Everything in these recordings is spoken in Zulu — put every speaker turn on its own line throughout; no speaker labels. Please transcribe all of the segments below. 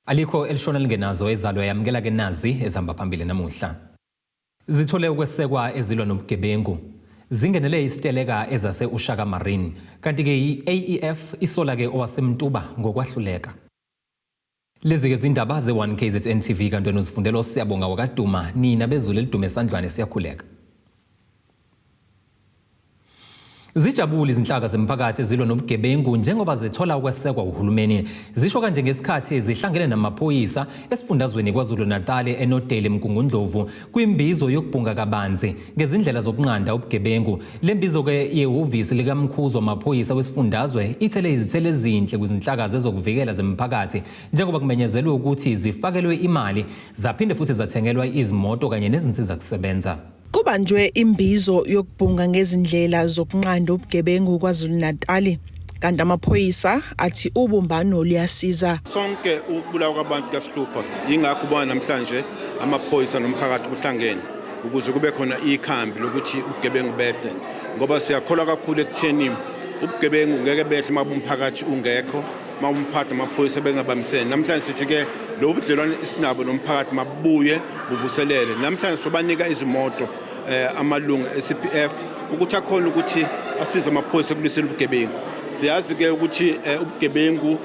Alikho elishona lingenazo ezalo yamkela ke nazi ezihamba phambili namuhla. Zithole ukwesekwa ezilwa nobugebengu. Zingenele isiteleka ezase Eshaka Marine, kanti ke i-AEF isola ke owasemtuba ngokwahluleka. Lezi ke izindaba ze1KZNTV kanti nozifundela siyabonga wakaduma nina bezulu elidume esandlwane siyakhuleka. Zijabula izinhlaka zemphakathi ezilwa nobugebengu njengoba zethola ukwesekwa uhulumeni. Zisho kanje ngesikhathi zihlangene namaphoyisa esifundazweni KwaZulu-Natal eNodeli Mkungundlovu kwimbizo yokubhunga kabanzi ngezindlela zokunqanda ubugebengu. Le mbizo ke yehhovisi likaMkhuzi wamaphoyisa wesifundazwe ithele izithelo ezinhle kwizinhlaka zezokuvikela zemphakathi njengoba kumenyezelwe ukuthi zifakelwe imali zaphinde futhi zathengelwa izimoto kanye nezinsiza kusebenza.
Kubanjwe imbizo yokubhunga ngezindlela zokunqanda ubugebengu KwaZulu-Natal kanti amaphoyisa athi ubumbano liyasiza.
Sonke ukubulawa kwabantu kuyasihlupha, ingakho ubona namhlanje amaphoyisa nomphakathi kuhlangene ukuze kube khona ikhambi lokuthi ubugebengu behle, ngoba siyakholwa kakhulu ekutheni ubugebengu ngeke behle uma umphakathi ungekho, uma umphathi amaphoyisa bengabambisene. Namhlanje sithi ke lo budlelwane isinabo nomphakathi mabuye buvuselele. Namhlanje sobanika izimoto amalunga eCPF ukuthi akhona ukuthi asize amaphoyisa ukulisela ubugebengu. Siyazi ke ukuthi ubugebengu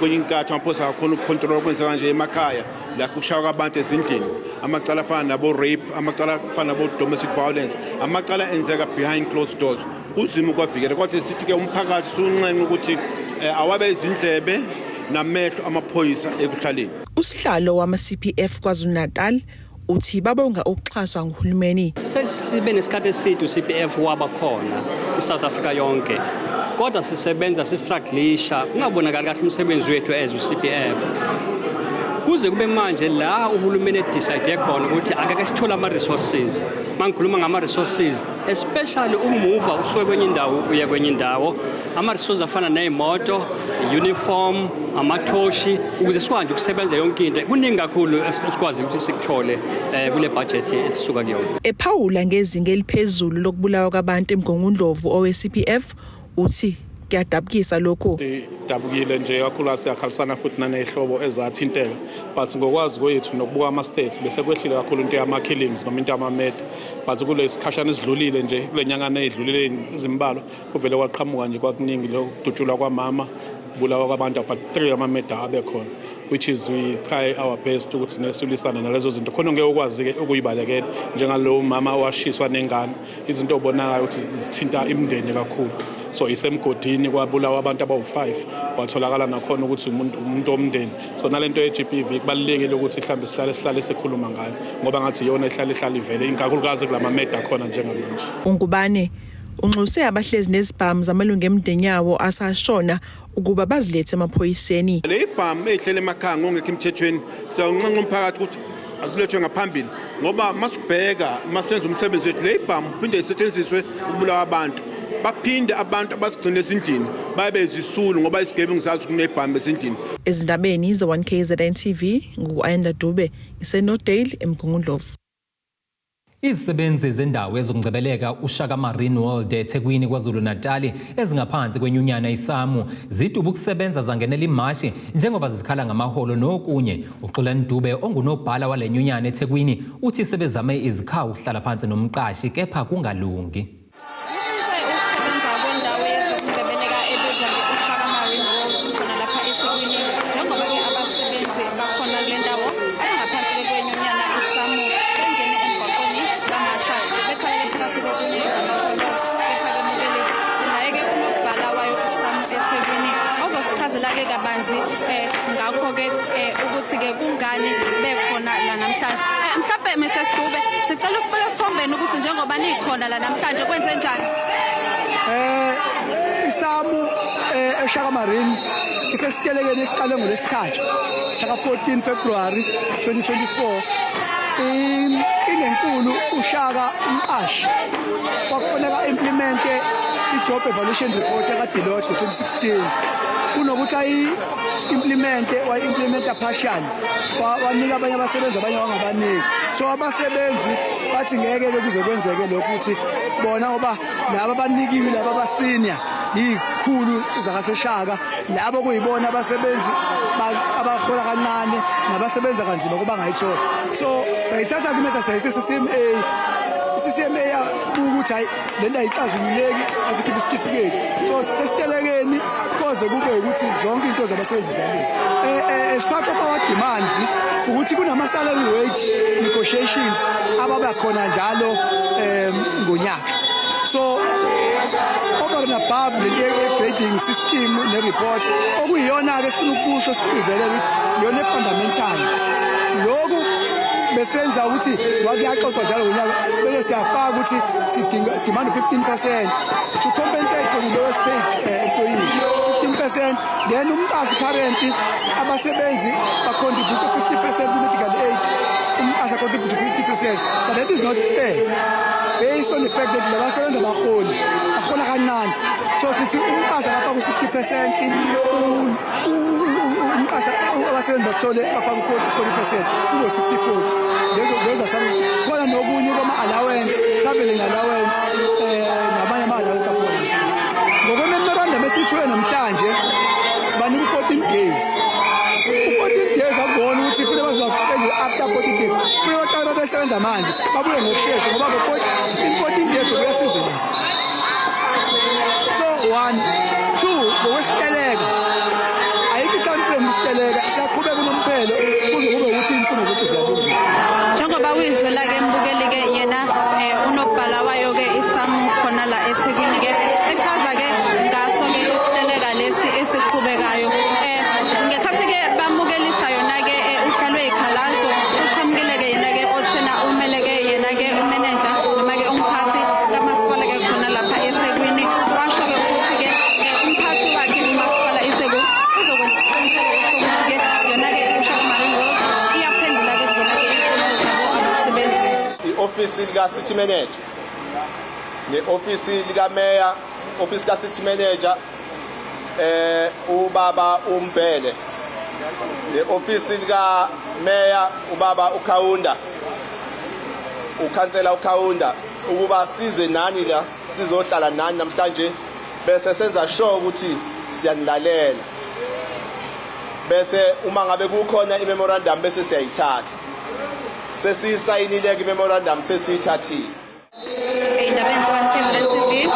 kwenye inkathi amaphoyisa akhona ukucontrol ukwenza kanje emakhaya la kushawa abantu ezindlini, amacala afana nabo rape, amacala afana nabo domestic violence, amacala enzeka behind closed doors. Uzima ukwavikela kodwa sithi ke umphakathi suncenga ukuthi awabe izindlebe namehlo amaphoyisa ekuhlaleni.
Usihlalo wama-CPF KwaZulu-Natal uthi babonga ukuxhaswa nguhulumeni.
Sesibe nesikhathi eside uCPF waba khona eSouth Africa yonke, kodwa sisebenza sistrugglisha, ungabonakala kahle umsebenzi wethu as uCPF. Kuze kube manje la uhulumeni decide khona ukuthi akake sithola ama-resources. Mangikhuluma ngama-resources, especially umuva usuke kwenye indawo uya kwenye indawo, ama-resources afana nezimoto, uniform, amathoshi, ukuze sikwazi ukusebenza yonke into. Kuningi kakhulu esikwazi ukuthi sikuthole kule budget esisuka kuyona.
Ephawula ngezinga eliphezulu lokubulawa kwabantu eMkungundlovu owe-CPF uthi kuyadabukisa lokho.
Dabukile nje kakhulu siyakhalisana futhi nanehlobo ezathinteka, but ngokwazi kwethu nokubuka ama-states bese kwehlile kakhulu into yama-killings noma into yama-murder, but kule sikhashana esidlulile nje kule nyangana ezidlulile izimbalo kuvele kwaqhamuka nje kwakuningi lokudutshulwa kwamama, kubulawa kwabantu but 3 ama-murder abe khona, which is we try our best ukuthi nesulisana nalezo zinto khona ngeke ukwazi ke ukuyibalekela njengalo mama owashiswa nengane, izinto obonakayo ukuthi zithinta imndeni kakhulu. So isemgodini kwabulawa abantu abawu5 watholakala nakhona ukuthi umuntu omndeni. So nalento ye-GBV kubalekile ukuthi mhlambe sihlale sikhuluma ngayo ngoba ngathi yona ihlala ivele inkakhulukazi kulamameda khona njengamanje.
Ungubane unxuse abahlezi nezibhamu zamalungu emndeni yawo asashona ukuba bazilethe emaphoyiseni.
Le ibhamu ehlele emakhaya ngongekho emthethweni siyawuncenga umphakathi ukuthi asilethwe ngaphambili ngoba masibheka masenza umsebenzi wethu le ibhamu phinde isetshenziswe ukubulawa abantu. Baphinde abantu abasigcina ezindlini babe zisulu ngoba isigebengu zazi kunebhamu ezindlini.
Ezindabeni ze1KZNTV nguAyanda Dube iseNodale eMkungundlovu.
Izisebenzi zendawo ezokungcebeleka Eshaka Marine World eThekwini KwaZulu-Natal ezingaphansi kwenyunyana isamu ziduba ukusebenza zangenela imashi njengoba zikhala ngamaholo nokunye. uXolani Dube ongunobhala walenyunyana eThekwini uthi sebezame izikhawu ukuhlala phansi nomqashi kepha kungalungi.
Kabanzi ngakho ke ukuthi ke kungane bekhona la namhlanje. Mhlawumbe Mrs Dube sicela usibeke esombeni ukuthi njengoba nikhona la namhlanje kwenze njani?
Isamu Eshaka Marine isesitelekeni esiqale ngolesithathu mhla 14 February 2024. Ingenkulu Eshaka umqashi kwakufoneka implemente i-job evaluation report ka-Deloitte ngo-2016. Kunokuthi implementa partially wanika abanye abasebenzi abanye wangabaniki. So abasebenzi bathi ngeke ke kuze kwenzeke lokho ukuthi bona ngoba laba abanikiwe laba abasenior ikhulu zakaseshaka labo kuyibona abasebenzi abahola kancane nabasebenza kanzima kuba ngayithola. So sayithatha kumele sayisese CCMA ukuthi hayi lento ayixazululeki asikhiphe isitifiketi. So sesitelekeni koze kube ukuthi zonke into zabasebenzi zabo. As part of our demands ukuthi kunama salary wage negotiations ababa khona njalo ngonyaka. So over and above the grading system ne report okuyiyona ke sifuna ukusho siqizelela ukuthi yona fundamental. Lokhu besenza ukuthi wakuyaxoxwa njalo ngonyaka bese siyafaka ukuthi sidemand 15% to compensate for the lowest paid employee. 15%. Then umqashi currently abasebenzi ba contribute 50% ku medical aid. Umqashi contribute 50%, but that is not fair. Based on the fact that labasebenza bahola kancane. So sithi umqashi akafaka 60%, umqashi abasebenzi bathole bafaka 40%, kube 60-40. Those are some khona nokunye kuma allowance, traveling allowance, nabanye ama allowance akhona. Ngokwememorandum esithwe namhlanje sibanika 14 days. 14 days akubona ukuthi kufanele bazobaphendula after 14 days. Kufanele baqale basebenza manje babuye ngokusheshsha ngoba in 14 days kuyasiza la. So 1 2 ngokwesiteleka ayikho ithanda isiteleka siyaqhubeka unomphelo kuze kube ukuthi imfundo zethu ziyalungisa.
Njengoba uyizwela ke mbukeli ke yena unobhala wayo ke isamu khona la eThekwini ke echaza ke ngaso ke isiteleka lesi esiqhubekayo. Ngekhathi ke bamukelisa yona ke uhlalwe ikhalazo uqhamukile ke yena ke othena umele ke yena ke umanager noma ke umphathi kamasipala ke khona lapha eThekwini washo ke ukuthi ke umphathi wakhe umasipala eThekwini uzokwenza isiqiniseko sokuthi ke yona ke uShaka Marine World iyaphendula ke kuzona ke inkulumo zabo abasebenzi.
I-office lika city manager ne-office lika mayor, office ka city manager ubaba umbele, le-office lika mayor ubaba uKhaunda, ukhansela uKhaunda ukuba size nani la sizohlala nani namhlanje bese senza sure ukuthi siyanilalela. Bese uma ngabe kukhona imemorandum bese siyayithatha. Sesiyisayinile ke memorandum sesiyithathile.
Indabeni zakaKZN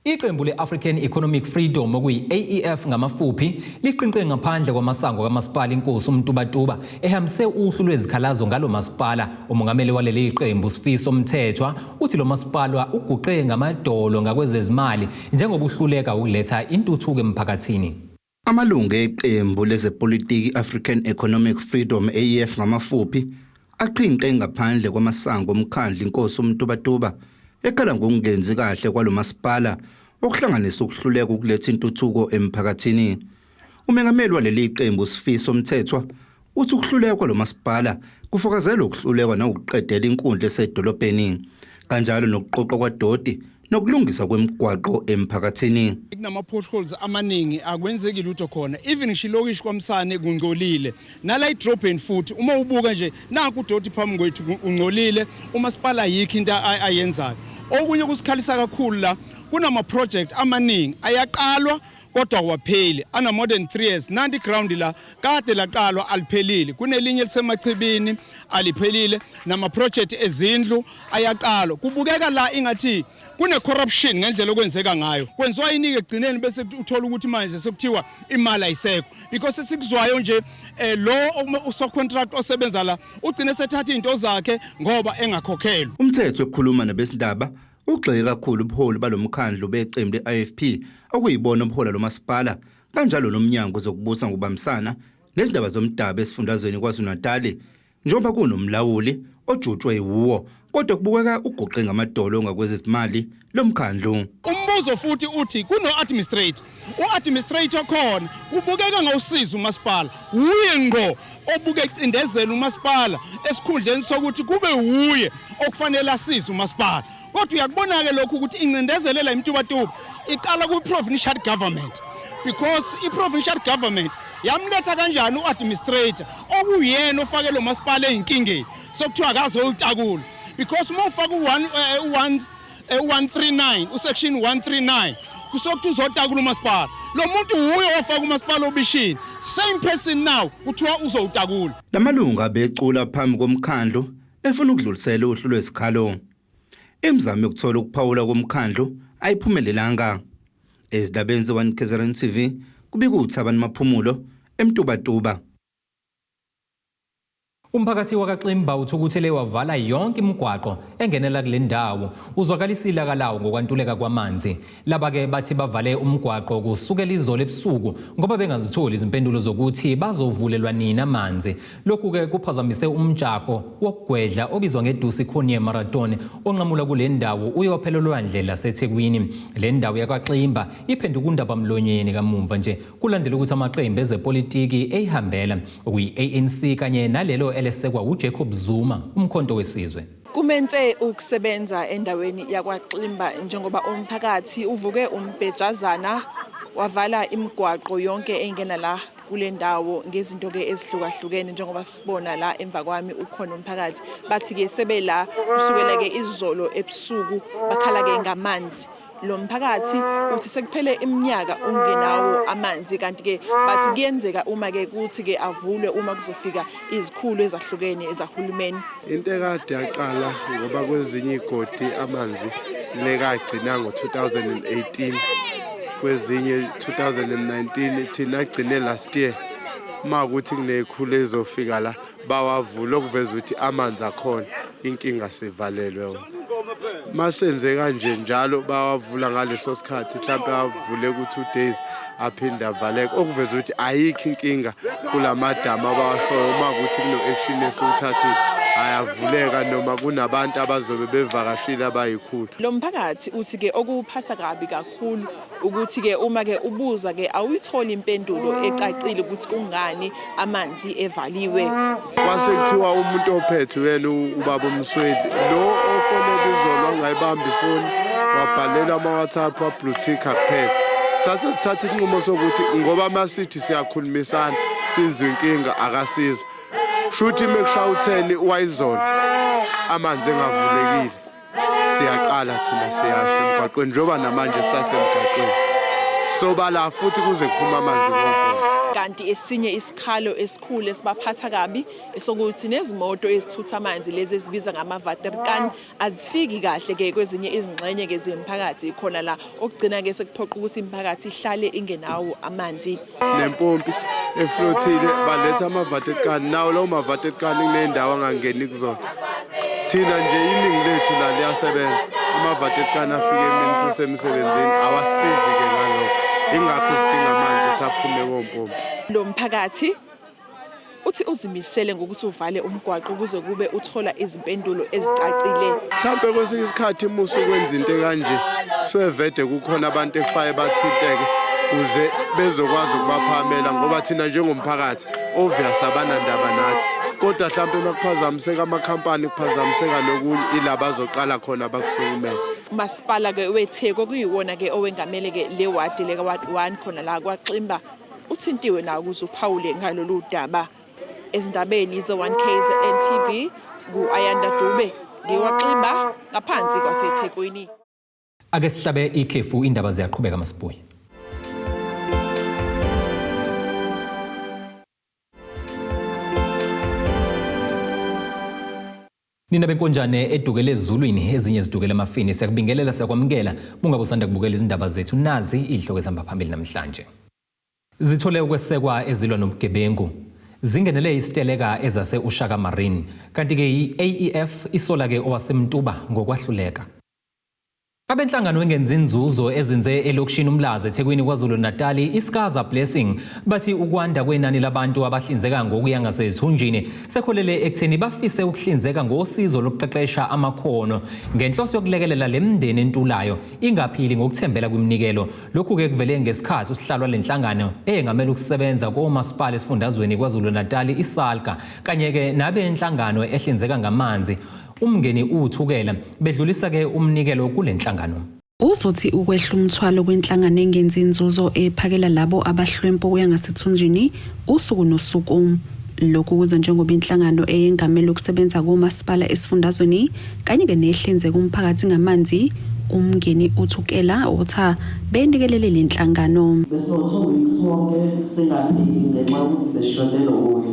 Iqembu le-African Economic Freedom okuyi-AEF ngamafuphi liqinqe ngaphandle kwamasango kamasipala inkosi uMtubatuba ehambise uhlu lwezikhalazo ngalo masipala. Umongameli waleli qembu Sifiso Mthethwa uthi lo masipala uguqe ngamadolo ngakwezezimali njengoba uhluleka ukuletha intuthuko emphakathini.
Amalungu eqembu lezepolitiki African Economic Freedom AEF ngamafuphi aqinqe ngaphandle kwamasango omkhandlu inkosi uMtubatuba ekhala ngokungenzi kahle kwalo masipala okuhlanganisa ukuhluleka ukuletha intuthuko emphakathini. Umengameli waleli qembu Sifiso Mthethwa uthi ukuhluleka kwalo masipala kufakazela ukuhluleka nokuqedela inkundla esedolobheni kanjalo nokuqoqwa kwadoti nokulungisa kwemigwaqo emphakathini.
Kunama potholes amaningi akwenzeki lutho khona, even ngishilokishi kwaMsane kungcolile nala idrobheni futhi uma ubuka nje naku udoti phambi kwethu ungcolile umasipala yikho into ayenzayo. Okunye kusikhalisa kakhulu la kunama project amaningi ayaqalwa kodwa wapheli ana more than 3 years nanti ground la kade laqalwa aliphelile. Kunelinye lisemachibini aliphelile nama project ezindlu ayaqalwa. Kubukeka la ingathi kune corruption ngendlela okwenzeka ngayo. Kwenziwa yini ke egcineni bese uthola ukuthi manje sekuthiwa imali ayisekho because sikuzwayo nje lo usocontract osebenza la ugcine sethatha into zakhe ngoba engakhokhelwa.
Umthetho ekhuluma nabesindaba ugxeke kakhulu ubuholi balomkhandlu beqembu le-IFP okuyibona ubuhola lo masipala kanjalo nomnyango zokubusa ngokubambisana nezindaba zomdaba esifundazweni KwaZulu-Natal njengoba kunomlawuli ojutshwe yiwo kodwa kubukeka uguqe ngamadolo ongakwezezimali lomkhandlu.
Umbuzo futhi uthi kuno administrator u-administrator khona kubukeka ngawusiza umasipala uye ngqo obuke icindezela umasipala esikhundleni sokuthi kube uye okufanele asize umasipala. Kodwa uyakubona ke lokhu ukuthi incindezelela iMtubatuba iqala ku-provincial government because i-provincial government yamletha kanjani u-administrator okuyena ofake lo masipala ezinkingeni sokuthiwa akazoyitakula because uma ufaka u139 usection 139 kusokuthi uzotakula umasipala lo muntu uyo ofaka umasipala obishini same person now kuthiwa uzowutakula
lamalunga becula phambi komkhandlu efuna ukudlulisela uhlu lwesikhalo imizamo yokuthola ukuphawula komkhandlu ayiphumelelanga ezindabeni ze-1KZNTV kubika uThabani Maphumulo eMtubatuba.
Umphakathi wakaXimba uthukuthele wavala yonke imigwaqo engenela kule ndawo uzwakalisile akalawo ngokwantuleka kwamanzi. Laba ke bathi bavale umgwaqo kusukela izolo ebusuku ngoba bengazitholi izimpendulo zokuthi bazovulelwa nini amanzi. Lokhu ke kuphazamise umjaho wokugwedla obizwa ngeDusi Khonye Marathon onqamula kule ndawo uyophelelwa ndlela seThekwini. Le ndawo yakaXimba iphenduka undaba mlonyeni kamumva nje kulandela ukuthi amaqembu ezepolitiki eyihambela okuyi-ANC kanye nalelo elesekwa uJacob Zuma umkhonto wesizwe.
Kumente ukusebenza endaweni yakwaXimba njengoba umphakathi uvuke umbhejazana wavala imigwaqo yonke engena la kule ndawo ngezinto ke ezihlukahlukene njengoba sibona la emva kwami ukhona umphakathi bathi ke sebela kusukela ke izolo ebusuku bakhala ke ngamanzi. Lo mphakathi uthi sekuphele iminyaka ungenawo amanzi kanti ke bathi kuyenzeka uma ke kuthi ke avulwe uma kuzofika izikhulu ezahlukene ezahulumeni.
Into ekade yaqala ngoba kwezinye igodi amanzi lekagcina ngo2018 kwezinye 2019 thina agcine last year makuthi kunekhulu ezofika la bawavula okuveza ukuthi amanzi akhona inkinga sivalelwe. Masenze kanje njalo bawavula ngaleso sikhathi mhlawumbe avule ku2 days aphinda avaleke okuveza ukuthi ayikho inkinga kulamadama abawashoyo uma kuthi kuno action esuthathile ayavuleka noma kunabantu abazobe bevakashila abayikhulu.
Lo mphakathi uthi ke okuphatha kabi kakhulu ukuthi ke uma ke ubuza ke awuyithola impendulo ecacile ukuthi kungani amanzi evaliwe.
Kwase kuthiwa umuntu ophethe wena ubaba uMsweli lo ofonela izolo angayibamba ifoni wabhalela ama-WhatsApp wa-Bluetick kuphela. Sathe sithatha isinqumo sokuthi ngoba masithi siyakhulumisana sizwe inkinga akasizwe. Shuthi mekushaya u10 wayizolo amanzi engavulekile siyaqala thina siyasha emgaqweni njoba namanje sisasemgaqweni sobala futhi kuze kuphuma amanzi konke.
Kanti esinye isikhalo esikhulu esibaphatha kabi esokuthi nezimoto ezithutha amanzi lezi ezibiza ngama-waterkan azifiki kahle ke kwezinye izingxenye ke zemphakathi khona la okugcina ke sekuphoqa ukuthi imphakathi ihlale ingenawo amanzi.
Sinempompi eflotile baletha ama-waterkan nawo lawo ma-waterkan kunendawo angangeni kuzona. Thina nje iningi lethu la liyasebenza ama-waterkan afike emini sisemsebenzini awasizi ke ngalokho ingakho sidinga amanzi ukuthi aphume kompompi.
Lo mphakathi uthi uzimisele ngokuthi uvale umgwaqo kuze kube uthola izimpendulo ezicacile.
Mhlawumbe kwesinye isikhathi musu kwenza into kanje swevede kukhona abantu ekufaye bathinteke kuze bezokwazi ukubaphamela ngoba thina njengomphakathi obvious abanandaba nathi kodwa mhlawumbe makuphazamiseka amakhampani kuphazamiseka nokunye ilaba azoqala khona bakusukumela.
Masipala ke wetheko kuyiwona ke owengamele ke le wadi leka ward 1 khona la kwaXimba uthintiwe nawo ukuze uphawule ngalolu daba. Ezindabeni ze-1KZNTV ku-Ayanda Dube ngewaXimba ngaphansi kwaseThekwini.
Ake sihlabe ikhefu indaba ziyaqhubeka masibuye. Nina benkonjane edukele ezulwini ezinye ezidukele amafini siyakubingelela siyakwamukela bungabusanda kubukela izindaba zethu nazi ihloko ezihamba phambili namhlanje. Zithole ukwesekwa ezilwa nobugebengu zingenele isiteleka ezase Eshaka Marine kanti ke i-AEF isola ke owasemtuba ngokwahluleka. Abenhlangano wengenza inzuzo ezinze elokishini umlaza eThekwini kwaZulu Natal iskaza blessing bathi ukwanda kwenani labantu abahlinzeka ngokuya ngasezithunjini sekholele ekutheni bafise ukuhlinzeka ngosizo lokuqeqesha amakhono ngenhloso yokulekelela lemndeni entulayo ingaphili ngokuthembela kwiminikelo. Lokhu ke kuvele ngesikhathi usihlalwa lenhlangano engamela ukusebenza komasipala esifundazweni kwaZulu Natal iSalka kanye ke nabe inhlangano ehlinzeka ngamanzi umngeni uthukela bedlulisa ke umnikelo kulenhlangano.
Uzothi ukwehla umthwalo kwenhlangano engenza inzuzo ephakela labo abahlwempo kuya ngasethunjini usuku nosuku. Lokhu kuza njengoba inhlangano eyengamela ukusebenza komasipala esifundazweni kanye ke nehlinzeka umphakathi ngamanzi umngeni uthukela otha benikelele lenhlangano.
Bese 2 weeks wonke singaphiki ngenxa yokuthi besishondelwe ukudla.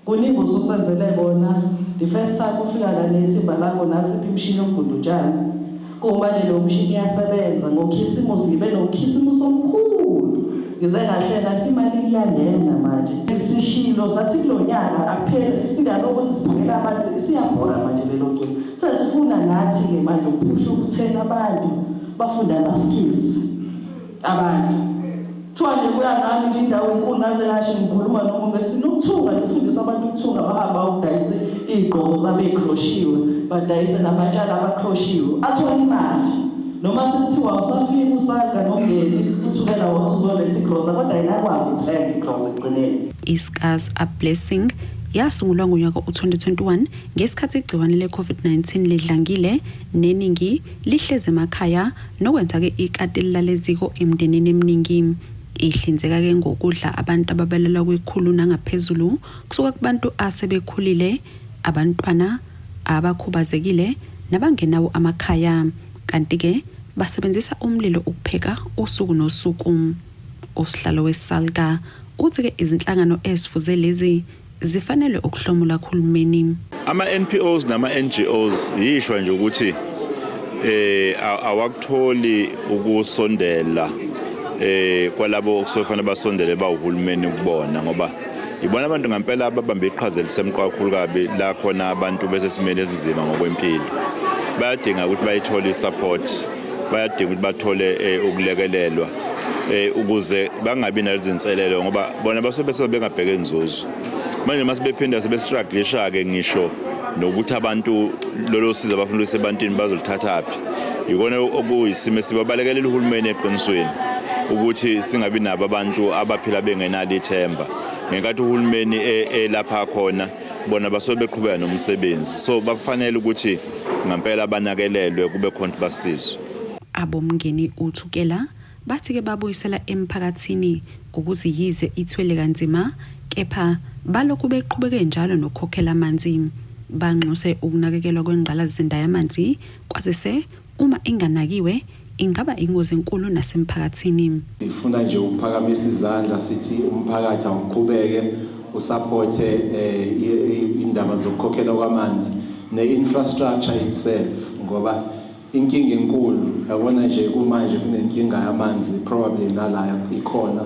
Kuningi ususenzele bona the first time ufika la nethimba lakho nasiphi imishini yokugunda utshani. Kuba lo mshini yasebenza ngokhisimusi ngibe nokhisimusi omkhulu. Ngize ngahlela athi imali iyangena manje. Isishilo sathi kulonyaka akuphela indaba ukuthi siphakela abantu siyabhora manje lelo nto. Sesifuna nathi ke manje ukuphusha ukuthena abantu bafunda ama skills abantu. Thwale kuya nami nje indawo enkulu ngaze ngasho ngikhuluma nomuntu ngathi nokuthunga ukufundisa abantu ukuthunga bahamba ukudayisa izigqoko zabekroshiwe badayisa namatshana abakroshiwe athola imali noma sithiwa usafika usanga nomngeni uthukela wathi uzoletha igrosa kodwa ayinakwazi ukuthenga igrosa egcineni.
Iska's a blessing yasungulwa ngonyaka u-2021 ngesikhathi igciwane le-COVID-19 lidlangile neningi lihleze emakhaya nokwenza ke ikati laleziko emndenini eminingi. Ihlinzeka ke ngokudla abantu ababelela kwekhulu nangaphezulu kusuka kubantu asebekhulile, abantwana abakhubazekile nabangenawo amakhaya, kanti ke basebenzisa umlilo ukupheka usuku nosuku. Usihlalo weSalga uthi ke izinhlangano ezifuze lezi zifanele ukuhlomula kuhulumeni.
Ama-NPOs nama-NGOs yishwa nje ukuthi awakutholi ukusondela kwalabo okusofanele basondele bawuhulumeni ukubona ngoba ibona abantu ngempela ababambe iqhaza lisemqakhulu kabi la khona abantu besesimene ezizima ngokwempilo. Bayadinga ukuthi bayithole support, bayadinga ukuthi bathole ukulekelelwa ukuze bangabi nalezinselelo ngoba bona basobe bengabheka inzuzo. Manje masebephinda sebestrugglisha ke ngisho nokuthi abantu lolo siza abafuna sebantini bazolithathaphi. Yikona okuyisimo sibabalekelela uhulumeni eqinisweni ukuthi singabi nabo abantu abaphila bengenalo ithemba. Ngenkathi uhulumeni elapha khona bona basobe beqhubeka nomsebenzi. So bafanele ukuthi ngempela banakelelwe kube khona basizwe.
Abomngeni uthukela bathi ke babuyisela emphakathini ukuthi yize ithwele kanzima kepha balokhu beqhubeke njalo nokukhokhela amanzi. Banxuse ukunakekelwa kwengqalasizinda yamanzi kwazise uma inganakiwe ingaba ingozi enkulu nasemphakathini.
Sifuna nje ukuphakamisa izandla sithi umphakathi awuqhubeke usupporte indaba zokukhokhela kwamanzi ne-infrastructure itself ngoba inkinga enkulu yabona nje kumanje kunenkinga yamanzi probably nalaya ikhona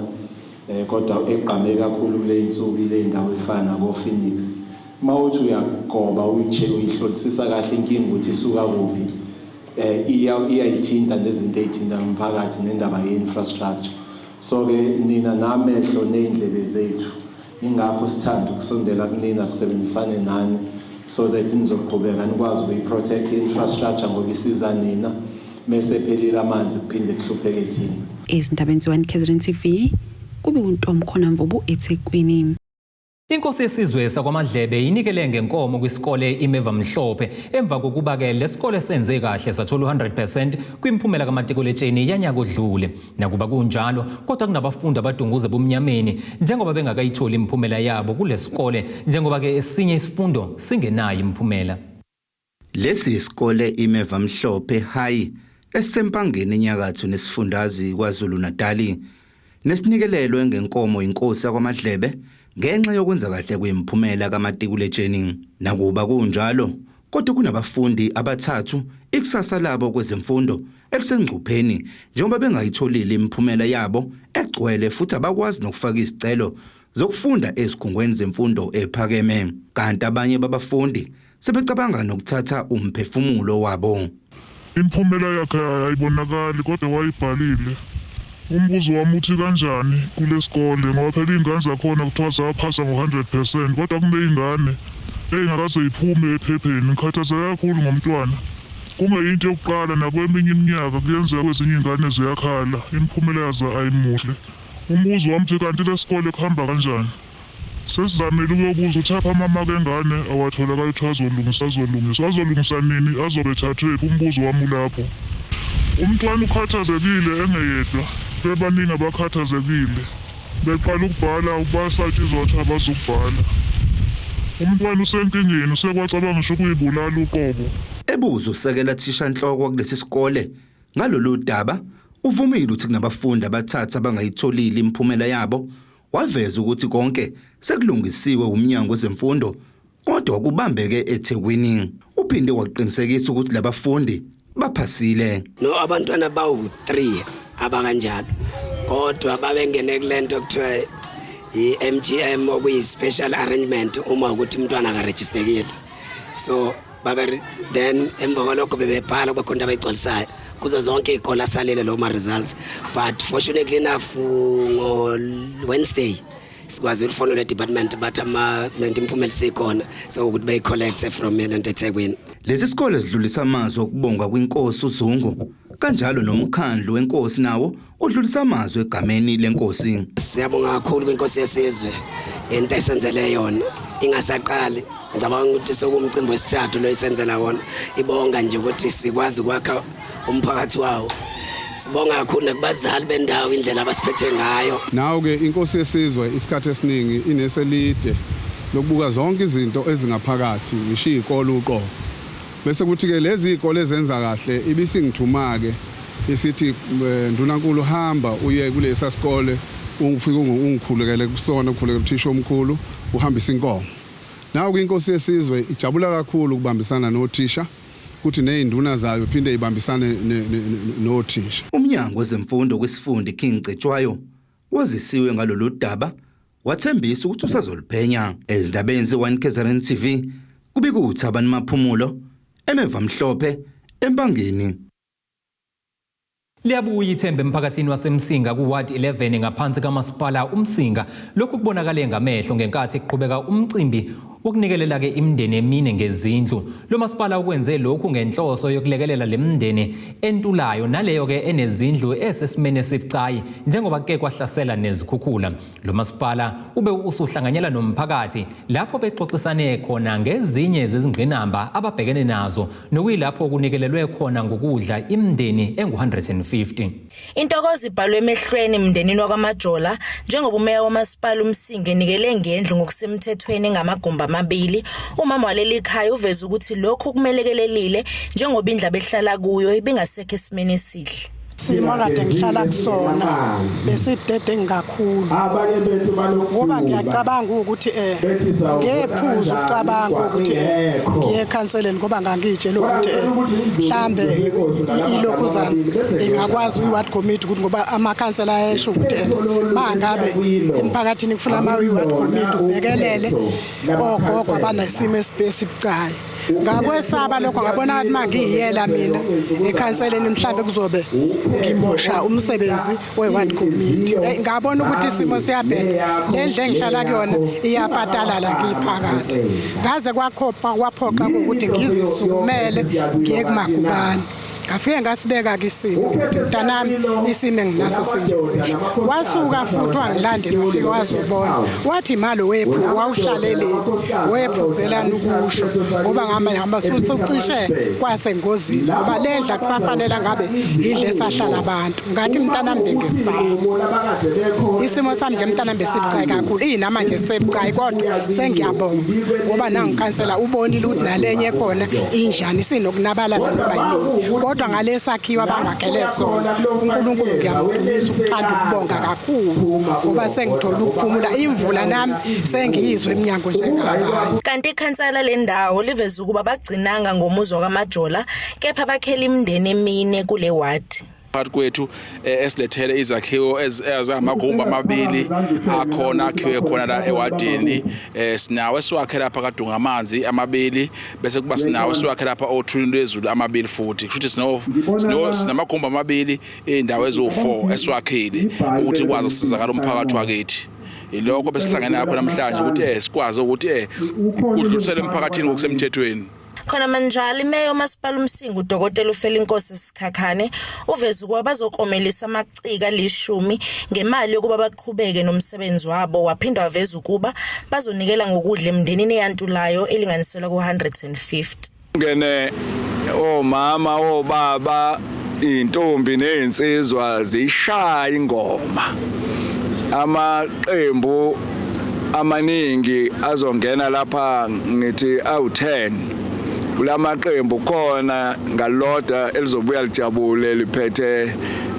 kodwa egqame kakhulu kule insuku ile ndawo efana ko-Phoenix. Mawuthi uyagoba uyihlolisisa kahle inkinga ukuthi isuka kuphi iyayithinta nezinto ezithinta umphakathi nendaba ye-infrastructure. So ke nina namehlo neindlebe zethu ingakho sithanda ukusondela kunina sisebenzisane nani so that nizoqhubeka nikwazi ukuyi-protect i-infrastructure ngoba isiza nina mese phelile amanzi kuphinde kuhlupheke thina.
Izindaba MARINE.1KZNTV kube uNtombi Khonamvubu eThekwini.
Inkosi yesizwe sakwaMadlebe inikele ngenkomo kwisikole iMeva Mhlophe emva kokuba ke lesikole senze kahle sathola 100% kwimphumela kamatikuletsheni yanyaka odlule. Nakuba kunjalo kodwa kunabafundi abadunguze bomnyameni njengoba bengakayitholi imphumela yabo kulesikole njengoba ke esinye isifundo singenayo imphumela.
Lesi isikole iMeva Mhlophe High esempangeni enyakatho nesifundazi kwaZulu Natal nesinikelelwe ngenkomo inkosi yakwaMadlebe ngenxa yokwenza kahle kwemphumela kamatikuletsheni. Nakuba kunjalo kodwa kunabafundi abathathu ikusasa labo kwezemfundo elisengcupheni njengoba bengayitholile imphumela yabo egcwele futhi abakwazi nokufaka isicelo zokufunda ezikhungweni zemfundo ephakeme, kanti abanye babafundi sebecabanga nokuthatha umphefumulo wabo.
Imphumela yakhe ayibonakali kodwa wayibhalile. Umbuzo wami uthi kanjani kulesikole ngoba phela ingane zakhona kuthiwa zaphasa ngo-100% kodwa kuneyingane engakaze iphume ephepheni. Ngikhathazeka kakhulu ngomntwana. Kungeyinto yokuqala nakweminye iminyaka kuyenzeka kwezinye ingane ziyakhala imphumela yazo ayimuhle. Umbuzo wami uthi kanti lesikole kuhamba kanjani? Sesizamile ukuyobuza ukuthi apha amamaka engane awatholakala ukuthi azolungisa nini azobethathwephi. Umbuzo wami lapho. Umntwana ukhathazekile engeyedwa bebaningi abakhathazekile beqala ukubhala ubasatshizwa ukuthi abazukubhala. Umntwana usenkingeni usekwacabanga ngisho ukuyibulala uqobo.
ebuza usekela thisha nhloko kulesi sikole ngalolu daba uvumile ukuthi kunabafundi abathatha bangayitholile imphumela yabo waveza ukuthi konke sekulungisiwe umnyango wezemfundo kodwa kubambeke eThekwini uphinde waqinisekisa ukuthi labafundi baphasile
no abantwana bawu3 abakanjalo kodwa babengene kulento kuthiwa iMGM okuyi special arrangement uma ukuthi umntwana akaregisterekile so then emva kwalokho bebebhala bakhonda bayigcwalisayo kuzo zonke izikole asalele lo ma results but fortunately enough ngo Wednesday sikwazi ukufonela le-department bathi lento imphumela sikhona so ukuthi bayi-collect from lento eThekwini.
Lezi sikole zidlulisa amazwi okubonga kwinkosi uZungu kanjalo nomkhandlu wenkosi nawo udlulisa amazwi egameni lenkosi.
Siyabonga kakhulu kwinkosi yesizwe ngento esenzele yona ingasaqali ngicabanga ukuthi sokumcimbi wesithathu lo isenzela wona ibonga nje ukuthi sikwazi ukwakha umphakathi wawo. Sibonga kakhulu nakubazali bendawo indlela abasiphethe ngayo.
Nawo ke inkosi yesizwe isikhathi esiningi ineselide lokubuka zonke izinto ezingaphakathi ngisho izikole uqobo. Bese kuthi ke lezi izikole ezenza kahle ibisingithuma ke isithi ndunankulu hamba uye kulesa sikole ungifike ungikhulekele kusona ukukhulekela uthisha omkhulu uhambisa inkomo. Nawo inkosi yesizwe ijabula kakhulu ukubambisana nothisha kuthi nezinduna zayo phinde ibambisane nothisha.
Umnyango wezemfundo kwisifundi King Cetshwayo wazisiwe ngalolu daba wathembisa ukuthi usazoliphenya ezindabeni ze1KZNTV kubika ukuthi abantu maphumulo emeva mhlophe empangeni.
Liyabuya ithemba emphakathini waseMsinga kuward 11 ngaphansi kamasipala uMsinga lokhu kubonakala ngamehlo ngenkathi kuqhubeka umcimbi wokunikelela ke imindeni emine ngezindlu. Lo masipala ukwenze lokhu ngenhloso yokulekelela lemindeni entulayo naleyo ke enezindlu esesimene esibucayi njengoba ke kwahlasela nezikhukhula. Lo masipala ube usuhlanganyela nomphakathi lapho bexoxisane khona ngezinye zezingqinamba ababhekene nazo nokuyilapho kunikelelwe khona ngokudla imindeni engu150.
Intokozo ibhalwe emehlweni emndenini wakwaMajola njengoba umeya wamasipala uMsinga enikele ngendlu ngokusemthethweni ngamagumba amabili. Umama waleli khaya uveza ukuthi lokho kumelekelelile njengoba indlaba ehlala kuyo ibingasekho esimene esihle.
Simo kade ngihlala kusona besidede ngakhulu ngoba ngiyacabanga ukuthi ngephuza ucabanga ukuthi ngiye ekhanseleni ngoba ngangitshela ukuthi mhlambe ilokuzana ingakwazi uyiward committee ukuthi ngoba amakhansela ayesho ukuthi mangabe emphakathini kufuna ama iward committee ubekelele ogogo abanesimo esibucayi. Ngakwesaba lokho ngabona ukuthi mangiyela mina ekhanseleni mhlambe kuzobe ngimosha umsebenzi we-ward committee. Ngabona ukuthi isimo siyabheda lendle engihlala kuyona iyaphatala la ngiphakathi. Ngaze kwaphoqa ukuthi ngizisukumele ngiye kuMagubane. Ngafike ngasibeka kisimo ukuthi mntanami isimo enginaso sinje. Wasuka futhi wangilandela wafika wazobona. Wathi imali wephu wawuhlaleleni wephuzelana ukusho ngoba ngihamba ucishe kwasengozini ngoba lendla kusafanele ngabe indle esahlala abantu. Ngathi mntanami bengesaba. Isimo sami nje mntanami besibucayi kakhulu. Inama nje sebucayi kodwa sengiyabonga ngoba nangikhansela ubonile ukuthi nalenye khona injani sinokunabalala noma yini. Kodwa ngalesakhiwa bangakhele sona uNkulunkulu ngiyamdumisa ukuthanda ukubonga kakhulu ngoba sengithola ukuphumula imvula nami sengiyizwe eminyango njengabanye.
Kanti ikhansela lendawo liveza ukuba bagcinanga ngomuzo kaMajola kepha bakhela imindeni emine kule ward.
Phakathi kwethu esilethele izakhiwo ezamagumbi amabili akhona akhiwe khona la ewadini sinawo esiwakhe lapha kadunga amanzi amabili bese kuba sinawo esiwakhe lapha othulini lwezulu amabili futhi kusho ukuthi sinamagumbi amabili indawo ezo4 esiwakhile ukuthi kwazi ukusizakala umphakathi wakithi. Ilokho besihlangana lapho namhlanje ukuthi sikwazi ukuthi kudlulisele emphakathini ngokusemthethweni.
Khona manjalo imeya wamasipala uMsinga uDokotela uFelinkosi Sikhakhane uveza ukuba bazoklomelisa amacika 10 ngemali yokuba baqhubeke nomsebenzi wabo waphinda waveza ukuba bazonikela ngokudla emndenini eyantulayo elinganiselwa ku150.
Ngene omama obaba intombi nezinsizwa zishaya ingoma. Amaqembu amaningi azongena lapha ngithi awu10 kulamaqembu khona ngaloda elizobuya lijabule liphethe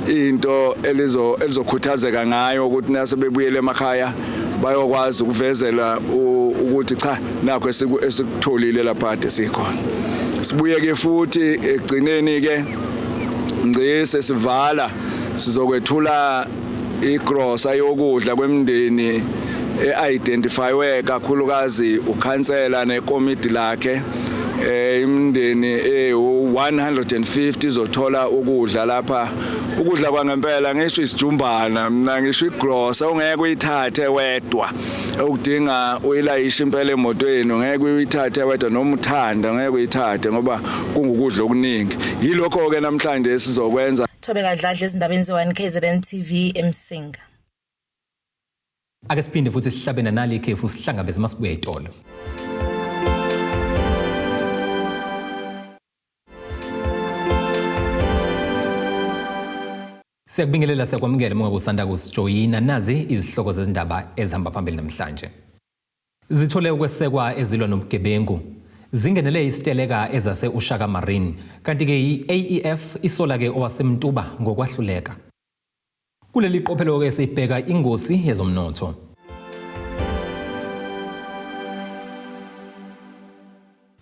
into elizokhuthazeka ngayo ukuthi nasebebuyele emakhaya bayokwazi ukuvezela ukuthi cha nakho esikutholile lapha sikhona. Sibuye ke futhi egcineni ke ngcise sivala sizokwethula igrosa yokudla kwemndeni e-identifywe kakhulukazi ukhansela nekomiti lakhe imndeni 150 izothola ukudla lapha. Ukudla kwangempela ngisho isijumbana mina ngisho igrosa ungeke uyithathe wedwa ukudinga uyilayisha impela emotweni ngeke uyithathe wedwa noma uthanda ngeke uyithathe ngoba kungukudla okuningi. Yilokho ke namhlanje sizokwenza.
Thobeka Dladla ezindabeni ze-1KZNTV eMsinga.
Ake siphinde futhi sihlabene nali ikhefu sihlangabeze masibuya etolo. Siyakubingelela siyakwamukela uma usanda kusijoyina nazi izihloko zezindaba ezihamba phambili namhlanje. Zithole ukwesekwa ezilwa nobugebengu. Zingenele isiteleka ezase Eshaka Marine kanti ke i-AEF isola ke owasemtuba ngokwahluleka. Kuleli qophelo ke sibheka ingosi yezomnotho.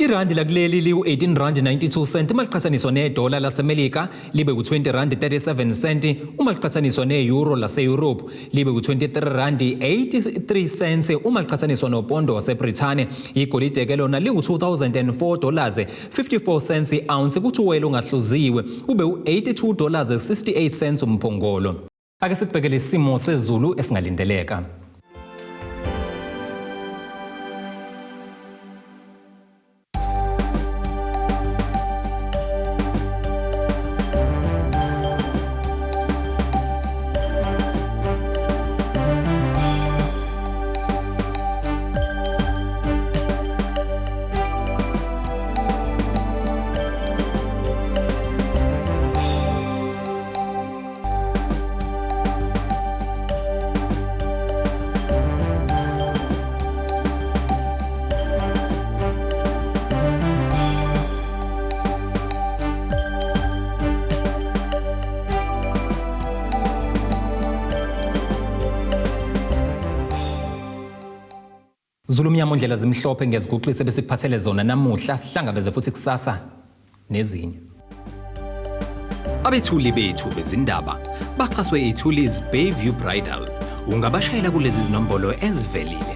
Irandi lakuleli liu 18 rand 92 cent uma liqhathaniswa nedola laseMelika libe ku20 rand 37 cent uma liqhathaniswa neeuro lase-Europe libe ku23 rand 83 cents uma liqhathaniswa nopondo waseBrithani. Igolide ke lona lingu $2004 54 cents i-ounce kuthi uwele ungahluziwe ube u$82 68 cents umphongolo. Ake sibhekele isimo sezulu esingalindeleka. Zulumnyama ndlela zimhlophe ngeziguqise bese kuphathele zona namuhla sihlangabeze futhi kusasa nezinye.
Abethuli bethu bezindaba baxhaswe ithulis Bayview Bridal. Ungabashayela kulezi zinombolo ezivelile